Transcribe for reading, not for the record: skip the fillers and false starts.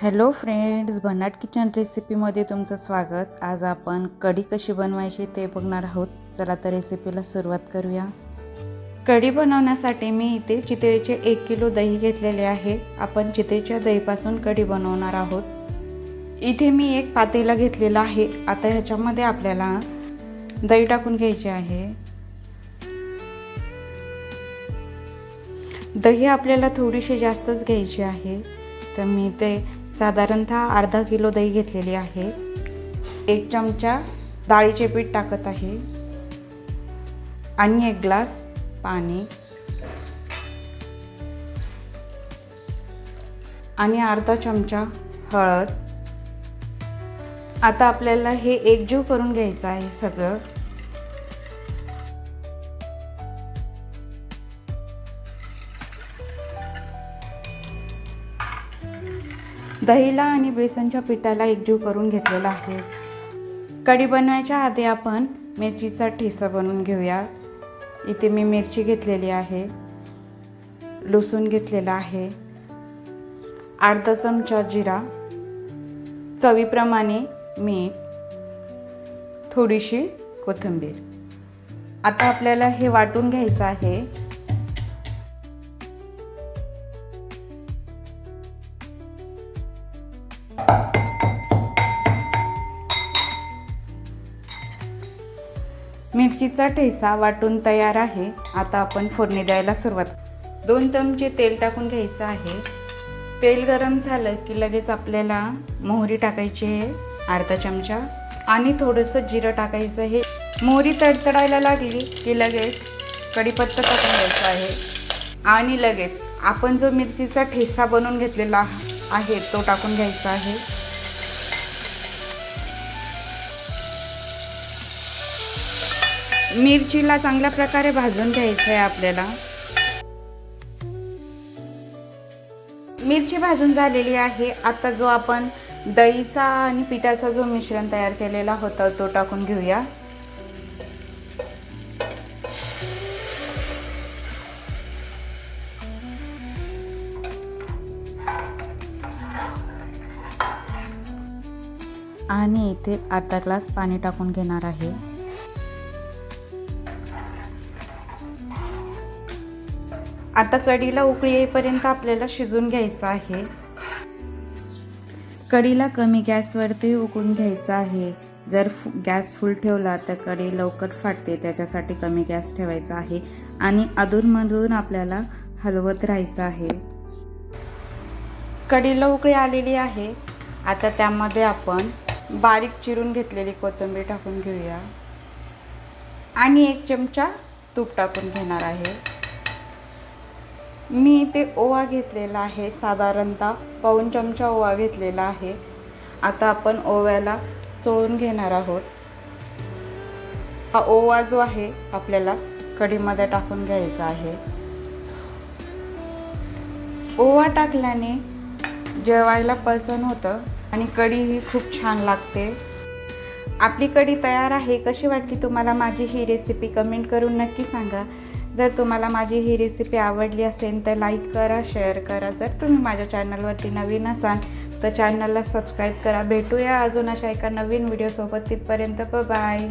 Hello friends, भन्नाट kitchen रेसिपीमध्ये तुमचं स्वागत। आज आपण कढी कशी बनवायची ते बघणार आहोत। चला तर रेसिपीला सुरुवात करूया। कढी बनवण्यासाठी मी इथे चितळेचे 1 किलो दही घेतलेले आहे। आपण चितळेच्या दहीपासून कढी बनवणार आहोत। इथे मी एक पातेला घेतलेला आहे। आता ह्याच्यामध्ये आपल्याला दही टाकून घ्यायचे आहे। दही आपल्याला थोडीशी जास्तच घ्यायची आहे, तर मी ते साधारणतः अर्धा किलो दही घेतलेली आहे। 1 चमचा डाळीचे पीठ टाकत आहे आणि 1 ग्लास पाणी आणि अर्धा चमचा हळद। आता आपल्याला हे एकजीव करून घ्यायचं आहे सगळं। दहीला आणि बेसनच्या पिठाला एकजीव करून घेतलेला आहे। कढी बनवायच्या आधी आपण मिरचीचा ठेचा बनवून घेऊया। इथे मी मिरची घेतलेली आहे, लसूण घेतलेला आहे, अर्धा चमचा जिरा, चवीप्रमाणे मीठ, थोडीशी कोथिंबीर। आता आपल्याला हे वाटून घ्यायचं आहे। मिरचीचा ठेचा वाटून तयार आहे। आता आपण फोडणी द्यायला सुरुवात। 2 चमचे तेल टाकून घ्यायचं आहे। तेल गरम झालं की लगेच आपल्याला मोहरी टाकायची आहे, अर्धा चमचा, आणि थोडंसं जिरं टाकायचं आहे। मोहरी तडतडायला लागली की लगेच कढीपत्ता टाकून घ्यायचा आहे आणि लगेच आपण जो मिरचीचा ठेचा बनवून घेतलेला आहे तो टाकून घ्यायचा आहे। मिरचीला चांगल्या प्रकारे भाजून घ्यायचं आहे आपल्याला। मिरची भाजून झालेली आहे। आता जो आपण दहीचा आणि पिठाचा जो मिश्रण तयार केलेला होता तो टाकून घेऊया। आणि इथे अर्धा ग्लास पाणी टाकून घेणार आहे। आता कढीला उकळी येईपर्यंत आपल्याला शिजून घ्यायचं आहे। कढीला कमी गॅसवरती उकळून घ्यायचं आहे। जर गॅस फुल ठेवला तर कढी लवकर फाटते, त्याच्यासाठी कमी गॅस ठेवायचा आहे आणि अधूनमधून आपल्याला हलवत राहायचं आहे। कढीला उकळी आलेली आहे। आता त्यामध्ये आपण बारीक चिरून घेतलेली कोथिंबीर टाकून घेऊया आणि 1 चमचा तूप टाकून घेणार आहे। मी इथे ओवा घेतलेला आहे, साधारणतः पाऊण चमचा ओवा घेतलेला आहे। आता आपण ओव्याला चोळून घेणार आहोत। हा ओवा जो आहे आपल्याला कढीमध्ये टाकून घ्यायचा आहे। ओवा टाकल्याने जेवायला पचन होतं आणि कढी ही खूप छान लागते। आपली कढी तयार आहे। कशी वाटली तुम्हाला माझी ही रेसिपी कमेंट करून नक्की सांगा। जर तुम्हाला माझी ही रेसिपी आवडली असेल तर लाईक करा, शेअर करा। जर तुम्ही माझ्या चॅनलवरती नवीन असाल तर चॅनलला सबस्क्राईब करा। भेटूया अजून अशा एका नवीन व्हिडिओसोबत। तिथपर्यंत बाय।